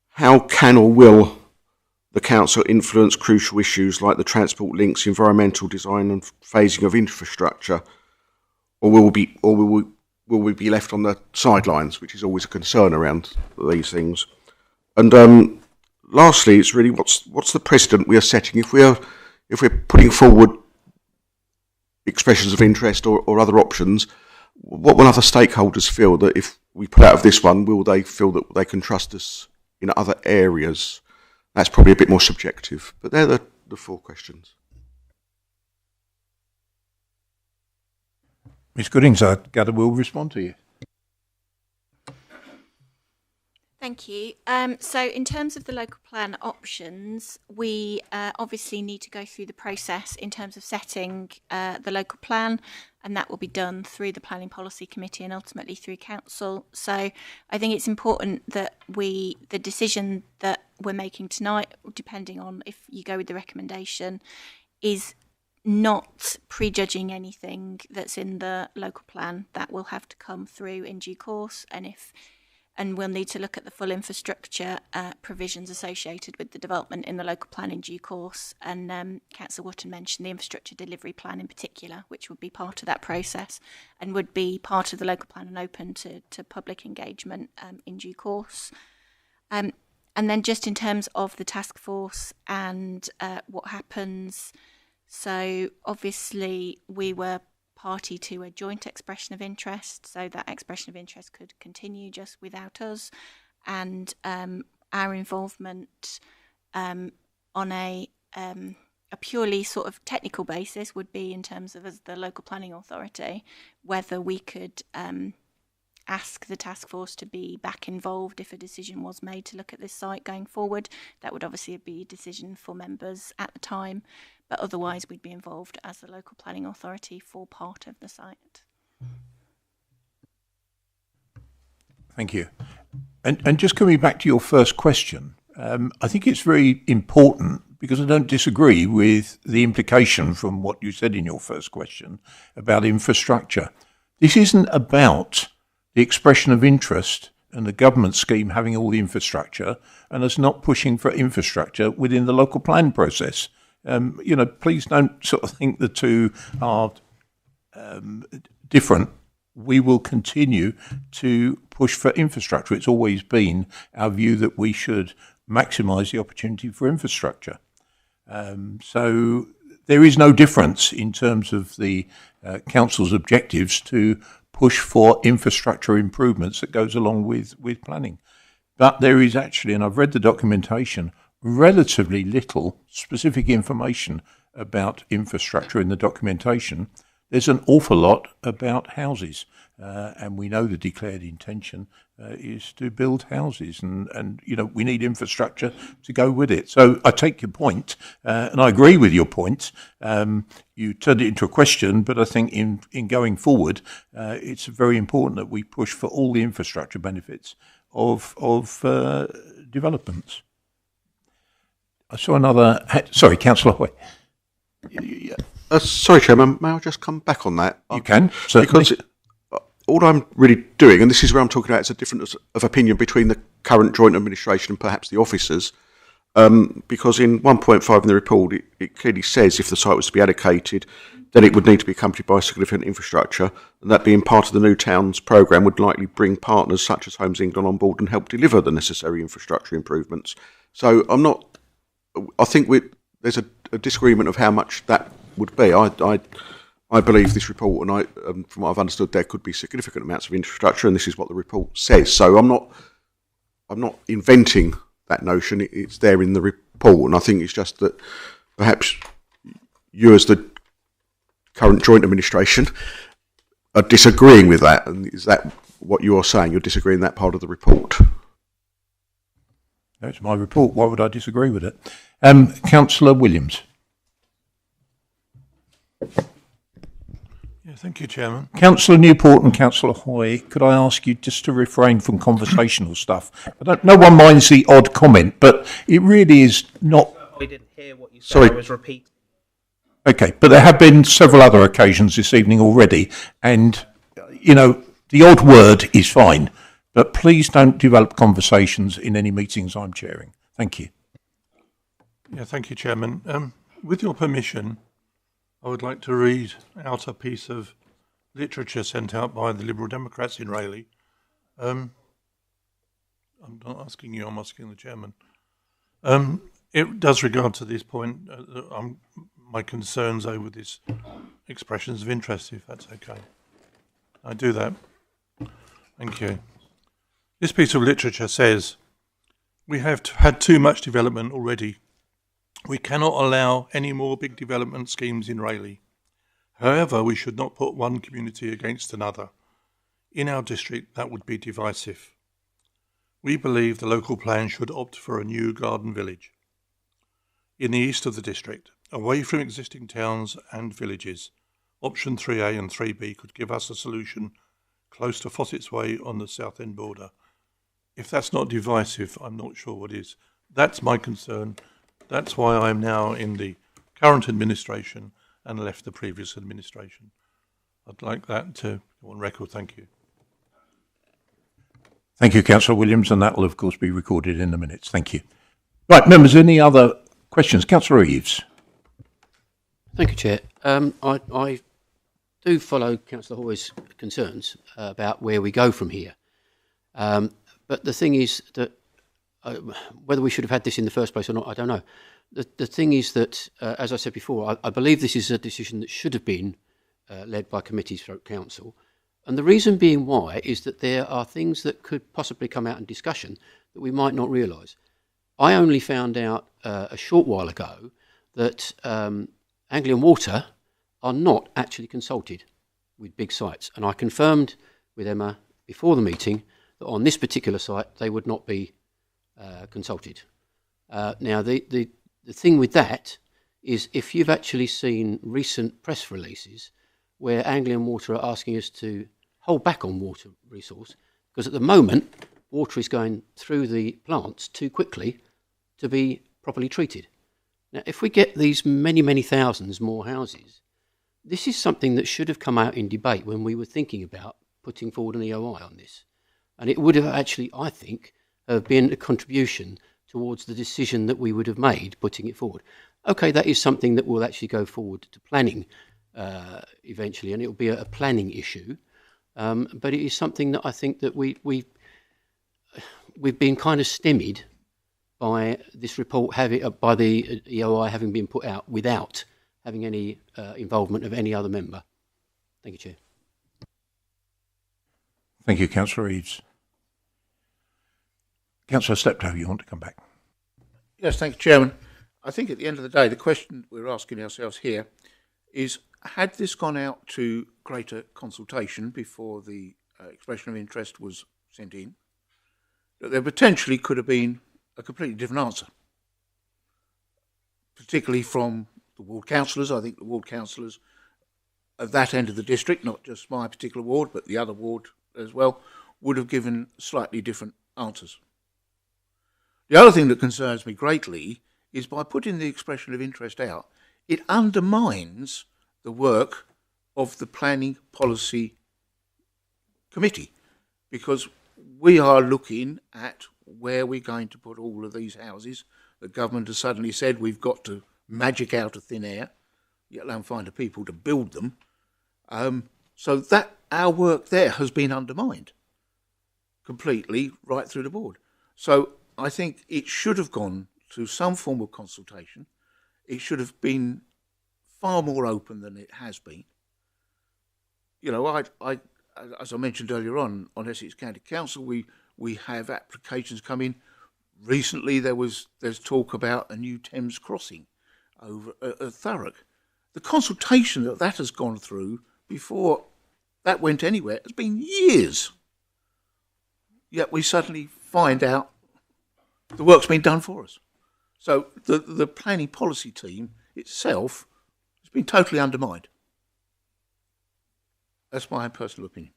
H: how can or will the council influence crucial issues like the transport links, environmental design and phasing of infrastructure, or will we be left on the sidelines, which is always a concern around these things? And lastly, it's really what's the precedent we are setting if we're putting forward expressions of interest or other options? What will other stakeholders feel that if we put out of this one, will they feel that they can trust us in other areas? That's probably a bit more subjective, but they're the 4 questions.
A: Ms Goodings, I gather will respond to you.
J: Thank you. So in terms of the local plan options, we obviously need to go through the process in terms of setting the local plan, and that will be done through the Planning Policy Committee and ultimately through Council. So I think it's important that the decision that we're making tonight, depending on if you go with the recommendation, is not prejudging anything that's in the local plan. That will have to come through in due course, and we'll need to look at the full infrastructure provisions associated with the development in the local plan in due course. And Councillor Wotton mentioned the infrastructure delivery plan in particular, which would be part of that process and would be part of the local plan and open to public engagement in due course. And then just in terms of the task force and what happens, so obviously we were party to a joint expression of interest, so that expression of interest could continue just without us, and our involvement on a purely sort of technical basis would be in terms of, as the local planning authority, whether we could ask the task force to be back involved if a decision was made to look at this site going forward. That would obviously be a decision for members at the time, but otherwise we'd be involved as the local planning authority for part of the site.
A: Thank you. And just coming back to your first question, I think it's very important, because I don't disagree with the implication from what you said in your first question about infrastructure. This isn't about the expression of interest and the government scheme having all the infrastructure and us not pushing for infrastructure within the local plan process. Please don't sort of think the two are different. We will continue to push for infrastructure. It's always been our view that we should maximise the opportunity for infrastructure. So there is no difference in terms of the council's objectives to push for infrastructure improvements that goes along with planning. But there is actually, and I've read the documentation, relatively little specific information about infrastructure in the documentation. There's an awful lot about houses, and we know the declared intention is to build houses, and we need infrastructure to go with it. So I take your point, and I agree with your point. You turned it into a question, but I think in going forward, it's very important that we push for all the infrastructure benefits of developments. I saw another. Sorry, Councillor Hoy.
H: Sorry, Chairman, may I just come back on that?
A: You can, certainly.
H: Because all I'm really doing, and this is where I'm talking about, it's a difference of opinion between the current joint administration and perhaps the officers, because in 1.5 in the report, it clearly says if the site was to be allocated, then it would need to be accompanied by significant infrastructure, and that being part of the New Towns programme would likely bring partners such as Homes England on board and help deliver the necessary infrastructure improvements. So I think there's a disagreement of how much that would be. I believe this report, and from what I've understood, there could be significant amounts of infrastructure, and this is what the report says. So I'm not inventing that notion. It's there in the report, and I think it's just that perhaps you, as the current joint administration, are disagreeing with that. And is that what you are saying? You're disagreeing that part of the report?
A: That's my report. Why would I disagree with it? Councillor Williams.
L: Yeah, thank you, Chairman.
A: Councillor Newport and Councillor Hoy, could I ask you just to refrain from conversational stuff? No one minds the odd comment, but it really is not...
E: We didn't hear what you said.
A: Sorry.
E: I was repeating.
A: Okay, but there have been several other occasions this evening already, and, you know, the odd word is fine, but please don't develop conversations in any meetings I'm chairing. Thank you.
L: Yeah, thank you, Chairman. With your permission, I would like to read out a piece of literature sent out by the Liberal Democrats in Rayleigh. I'm not asking you, I'm asking the Chairman. It does regard to this point, my concerns over this expressions of interest, if that's okay. I do that. Thank you. This piece of literature says, we have had too much development already. We cannot allow any more big development schemes in Rayleigh. However, we should not put one community against another. In our district, that would be divisive. We believe the local plan should opt for a new garden village in the east of the district, away from existing towns and villages. Option 3A and 3B could give us a solution close to Fossett's Way on the South End border. If that's not divisive, I'm not sure what is. That's my concern. That's why I'm now in the current administration and left the previous administration. I'd like that to go on record. Thank you.
A: Thank you, Councillor Williams, and that will, of course, be recorded in the minutes. Thank you. Right, members, any other questions? Councillor Eaves.
I: Thank you, Chair. I do follow Councillor Hoy's concerns about where we go from here. But the thing is that whether we should have had this in the first place or not, I don't know. The thing is that, as I said before, I believe this is a decision that should have been led by committees through council. And the reason being why is that there are things that could possibly come out in discussion that we might not realise. I only found out a short while ago that Anglian Water are not actually consulted with big sites. And I confirmed with Emma before the meeting that on this particular site they would not be consulted. Now, the thing with that is if you've actually seen recent press releases where Anglian Water are asking us to hold back on water resource, because at the moment water is going through the plants too quickly to be properly treated. Now, if we get these many, many thousands more houses, this is something that should have come out in debate when we were thinking about putting forward an EOI on this. And it would have actually, I think, have been a contribution towards the decision that we would have made putting it forward. Okay, that is something that will actually go forward to planning eventually, and it will be a planning issue. But it is something that I think that we've been kind of stymied by this report, by the EOI having been put out without having any involvement of any other member. Thank you, Chair.
A: Thank you, Councillor Eaves. Councillor Steptoe, you want to come back?
B: Yes, thank you, Chairman. I think at the end of the day, the question we're asking ourselves here is, had this gone out to greater consultation before the expression of interest was sent in, that there potentially could have been a completely different answer, particularly from the ward councillors. I think the ward councillors of that end of the district, not just my particular ward, but the other ward as well, would have given slightly different answers. The other thing that concerns me greatly is by putting the expression of interest out, it undermines the work of the Planning Policy Committee, because we are looking at where we're going to put all of these houses. The government has suddenly said we've got to magic out of thin air, yet alone find the people to build them. So that our work there has been undermined completely right through the board. So I think it should have gone to some form of consultation. It should have been far more open than it has been. You know, I as I mentioned earlier on Essex County Council, we have applications come in. Recently there's talk about a new Thames crossing over at Thurrock. The consultation that has gone through before that went anywhere has been years. Yet we suddenly find out The work's been done for us. So the planning policy team itself has been totally undermined. That's my personal opinion.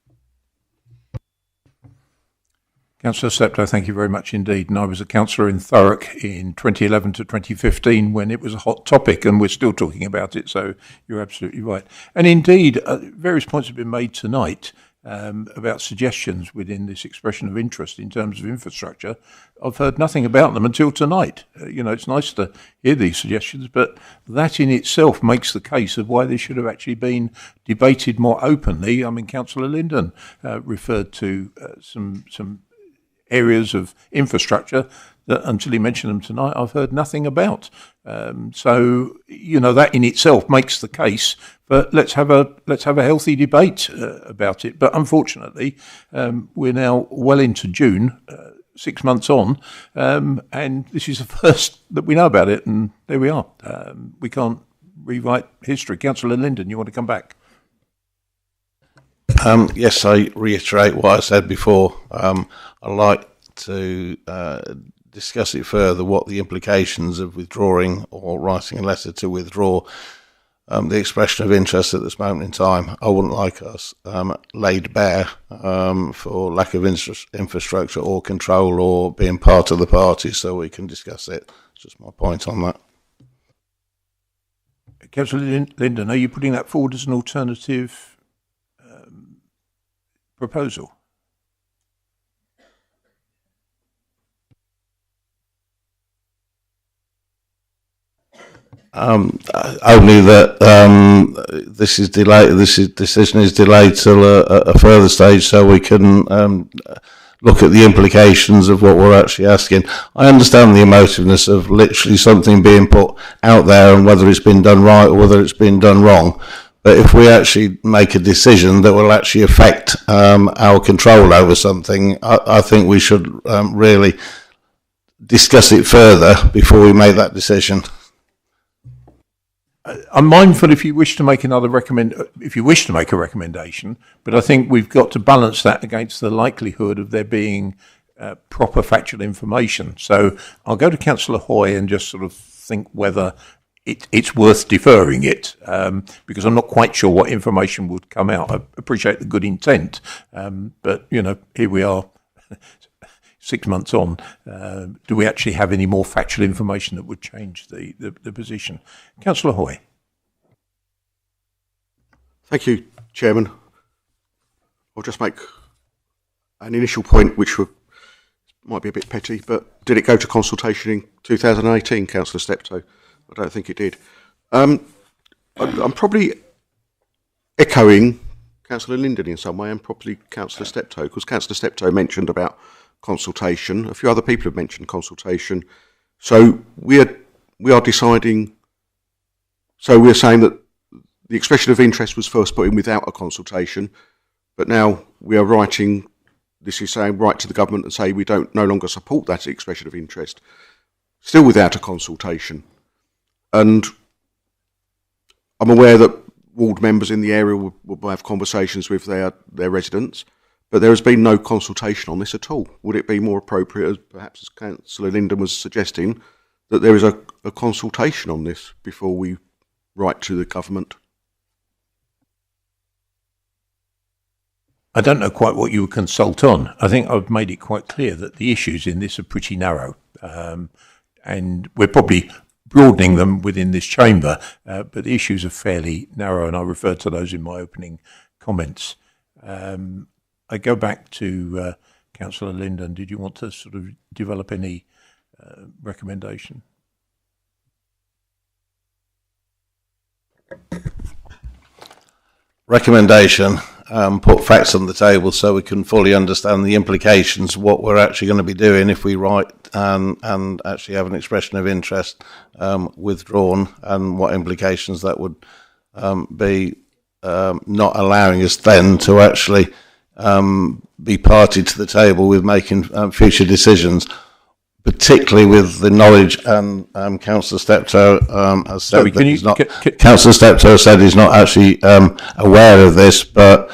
A: Councillor Steptoe, thank you very much indeed. And I was a councillor in Thurrock in 2011 to 2015 when it was a hot topic, and we're still talking about it, so you're absolutely right. And indeed, various points have been made tonight about suggestions within this expression of interest in terms of infrastructure. I've heard nothing about them until tonight. It's nice to hear these suggestions, but that in itself makes the case of why they should have actually been debated more openly. I mean, Councillor Linden referred to some areas of infrastructure that, until he mentioned them tonight, I've heard nothing about. So that in itself makes the case. But let's have a healthy debate about it. But unfortunately, we're now well into June, 6 months on, and this is the first that we know about it. And there we are. We can't rewrite history. Councillor Linden, you want to come back?
K: Yes, I reiterate what I said before. I'd like to discuss it further, what the implications of withdrawing or writing a letter to withdraw the expression of interest at this moment in time. I wouldn't like us laid bare for lack of infrastructure or control or being part of the party, so we can discuss it. It's just my point on that.
A: Councillor Linden, are you putting that forward as an alternative proposal?
K: Only that this decision is delayed till a further stage, so we can look at the implications of what we're actually asking. I understand the emotiveness of literally something being put out there and whether it's been done right or whether it's been done wrong. But if we actually make a decision that will actually affect our control over something, I think we should really discuss it further before we make that decision.
A: I'm mindful if you wish to make a recommendation, but I think we've got to balance that against the likelihood of there being proper factual information. So I'll go to Councillor Hoy and just sort of think whether it's worth deferring it, because I'm not quite sure what information would come out. I appreciate the good intent, but here we are 6 months on. Do we actually have any more factual information that would change the position? Councillor Hoy.
H: Thank you, Chairman. I'll just make an initial point, which might be a bit petty, but did it go to consultation in 2018, Councillor Steptoe? I don't think it did. I'm probably echoing Councillor Linden in some way, and probably Councillor Steptoe, because Councillor Steptoe mentioned about consultation. A few other people have mentioned consultation. So we are deciding. So we're saying that the expression of interest was first put in without a consultation, but now we are writing. This is saying write to the government and say we no longer support that expression of interest, still without a consultation. And I'm aware that ward members in the area will have conversations with their residents, but there has been no consultation on this at all. Would it be more appropriate, perhaps as Councillor Linden was suggesting, that there is a consultation on this before we write to the government?
A: I don't know quite what you would consult on. I think I've made it quite clear that the issues in this are pretty narrow, and we're probably broadening them within this chamber, but the issues are fairly narrow, and I referred to those in my opening comments. I go back to Councillor Linden. Did you want to sort of develop any recommendation?
K: Recommendation, put facts on the table so we can fully understand the implications of what we're actually going to be doing if we write and actually have an expression of interest withdrawn, and what implications that would be not allowing us then to actually be party to the table with making future decisions, particularly with the knowledge, and Councillor Steptoe has said that he's not. Councillor Steptoe said he's not actually aware of this, but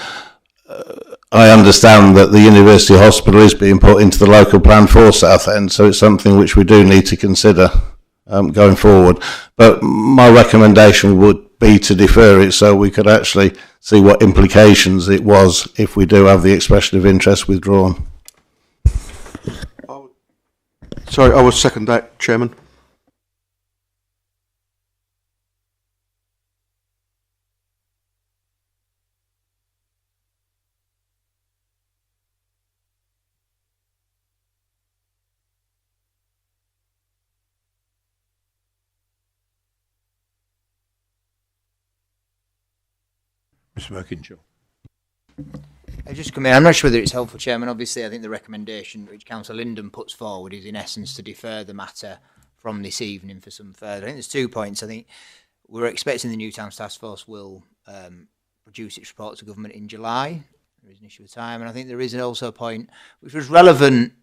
K: I understand that the University Hospital is being put into the local plan for Southend, so it's something which we do need to consider going forward. But my recommendation would be to defer it so we could actually see what implications it was if we do have the expression of interest withdrawn.
H: Sorry, I would second that, Chairman.
A: Mr. Birkinshaw.
F: I just come in. I'm not sure whether it's helpful, Chairman. Obviously, I think the recommendation which Councillor Linden puts forward is, in essence, to defer the matter from this evening for some further. I think there's 2 points. I think we're expecting the New Towns Task Force will produce its report to government in July. There is an issue of time, and I think there is also a point which was relevant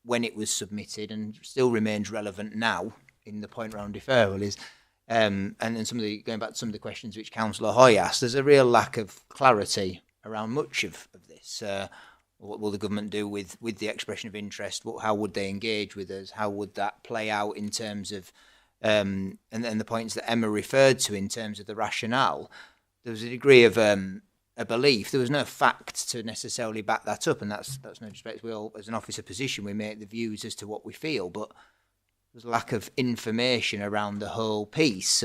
F: when it was submitted and still remains relevant now in the point around deferral is. And then going back to some of the questions which Councillor Hoy asked, there's a real lack of clarity around much of this. What will the government do with the expression of interest? How would they engage with us? How would that play out in terms of, and the points that Emma referred to in terms of the rationale? There was a degree of a belief. There was no fact to necessarily back that up, and that's no disrespect. We all, as an officer position, we make the views as to what we feel, but there's a lack of information around the whole piece.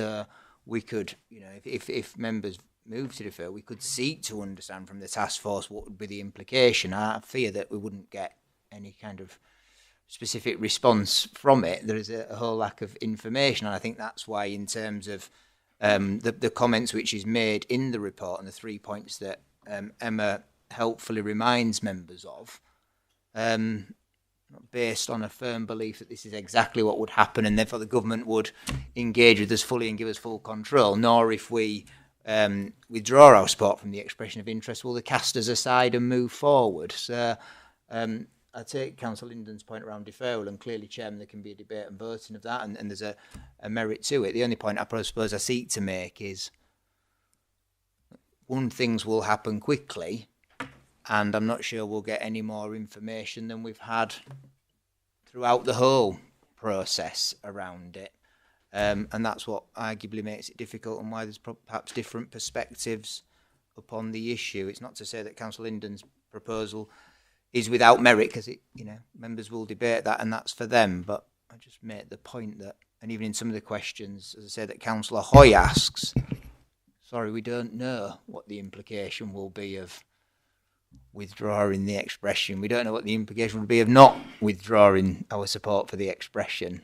F: We could, if members move to defer, we could seek to understand from the task force what would be the implication. I fear that we wouldn't get any kind of specific response from it. There is a whole lack of information, and I think that's why, in terms of the comments which is made in the report and the 3 points that Emma helpfully reminds members of, based on a firm belief that this is exactly what would happen and therefore the government would engage with us fully and give us full control, nor if we withdraw our support from the expression of interest, will they cast us aside and move forward. So I take Councillor Linden's point around deferral, and clearly, Chairman, there can be a debate and voting of that, and there's a merit to it. The only point I suppose I seek to make is, one, things will happen quickly, and I'm not sure we'll get any more information than we've had throughout the whole process around it. And that's what arguably makes it difficult, and why there's perhaps different perspectives upon the issue. It's not to say that Councillor Linden's proposal is without merit, because members will debate that, and that's for them. But I just make the point that, and even in some of the questions, as I say, that Councillor Hoy asks, sorry, we don't know what the implication will be of withdrawing the expression. We don't know what the implication would be of not withdrawing our support for the expression.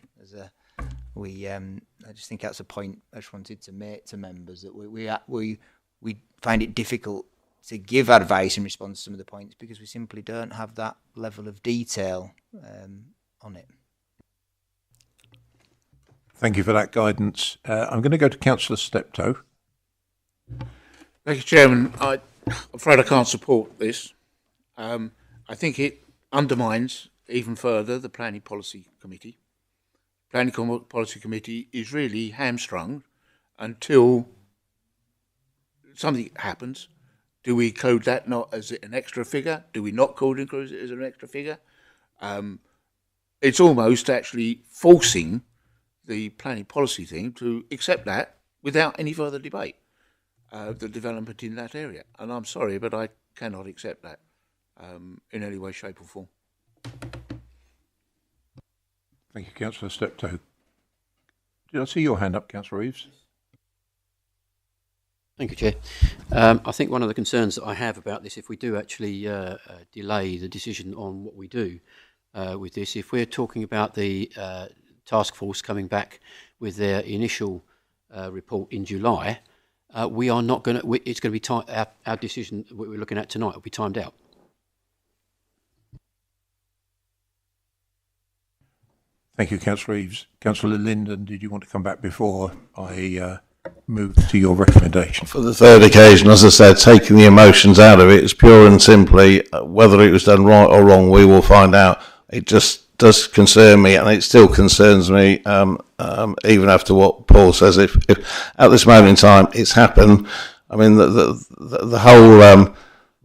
F: I just think that's a point I just wanted to make to members, that we find it difficult to give advice in response to some of the points because we simply don't have that level of detail on it.
A: Thank you for that guidance. I'm going to go to Councillor Steptoe.
B: Thank you, Chairman. I'm afraid I can't support this. I think it undermines even further the Planning Policy Committee. Planning Policy Committee is really hamstrung until something happens. Do we code that not as an extra figure? Do we not code it as an extra figure? It's almost actually forcing the planning policy team to accept that without any further debate, the development in that area. And I'm sorry, but I cannot accept that in any way, shape or form.
A: Thank you, Councillor Steptoe. Did I see your hand up, Councillor Reeves?
I: Thank you, Chair. I think one of the concerns that I have about this, if we do actually delay the decision on what we do with this, if we're talking about the task force coming back with their initial report in July, we are not going to. It's going to be our decision that we're looking at tonight will be timed out.
A: Thank you, Councillor Reeves. Councillor Linden, did you want to come back before I move to your recommendation?
K: For the third occasion, as I said, taking the emotions out of it, it's pure and simply whether it was done right or wrong, we will find out. It just does concern me, and it still concerns me, even after what Paul says. If at this moment in time it's happened, I mean, the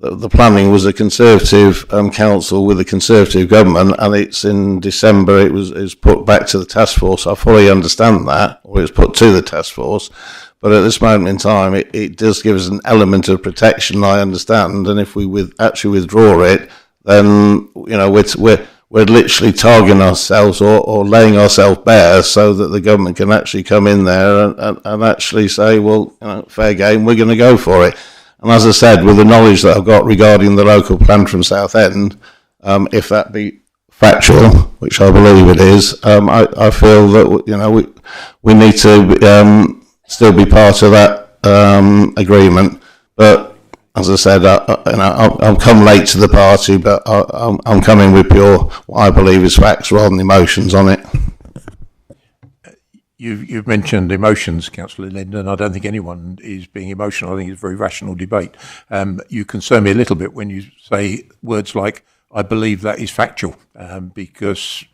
K: the planning was a Conservative council with a Conservative government, and it's in December it was put back to the task force. I fully understand that, or it was put to the task force, but at this moment in time it does give us an element of protection, I understand, and if we actually withdraw it, then we're literally targeting ourselves or laying ourselves bare so that the government can actually come in there and actually say, well, fair game, we're going to go for it. And as I said, with the knowledge that I've got regarding the local plan from Southend, if that be factual, which I believe it is, I feel that we need to still be part of that agreement. But as I said, I'll come late to the party, but I'm coming with pure what I believe is facts rather than emotions on it.
A: You've mentioned emotions, Councillor Lind, and I don't think anyone is being emotional. I think it's a very rational debate. You concern me a little bit when you say words like, I believe that is factual, because,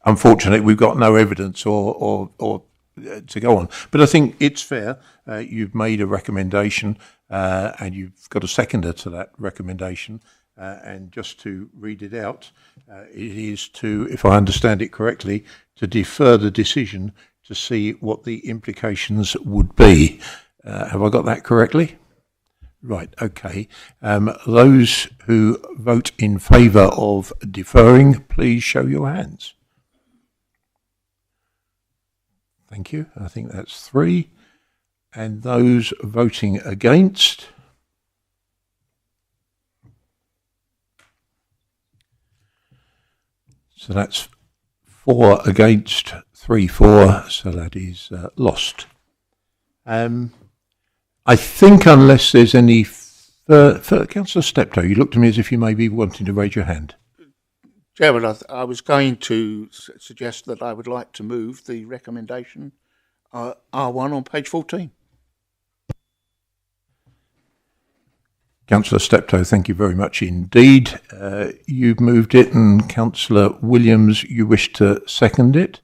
A: unfortunately, we've got no evidence or to go on. But I think it's fair. You've made a recommendation, and you've got a seconder to that recommendation. And just to read it out, it is to, if I understand it correctly, to defer the decision to see what the implications would be. Have I got that correctly? Right, okay. Those who vote in favour of deferring, please show your hands. Thank you. I think that's 3. And those voting against? So that's 4 against, 3 for, so that is lost. I think unless there's any Councillor Steptoe, you looked at me as if you may be wanting to raise your hand.
B: Chairman, I was going to suggest that I would like to move the recommendation R1 on page 14.
A: Councillor Steptoe, thank you very much indeed. You've moved it, and Councillor Williams, you wish to second it.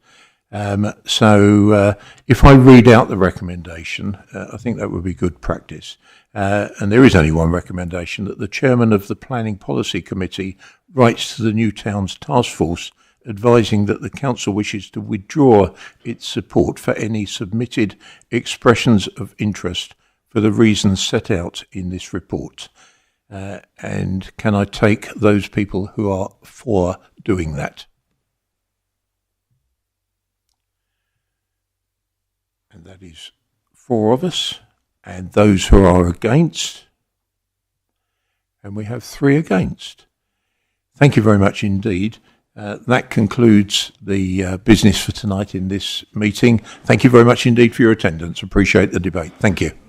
A: So if I read out the recommendation, I think that would be good practice. And there is only one recommendation, that the chairman of the Planning Policy Committee writes to the New Towns Task Force advising that the council wishes to withdraw its support for any submitted expressions of interest for the reasons set out in this report. And can I take those people who are for doing that? And that is 4 of us. And those who are against? And we have 3 against. Thank you very much indeed. That concludes the business for tonight in this meeting. Thank you very much indeed for your attendance. Appreciate the debate. Thank you.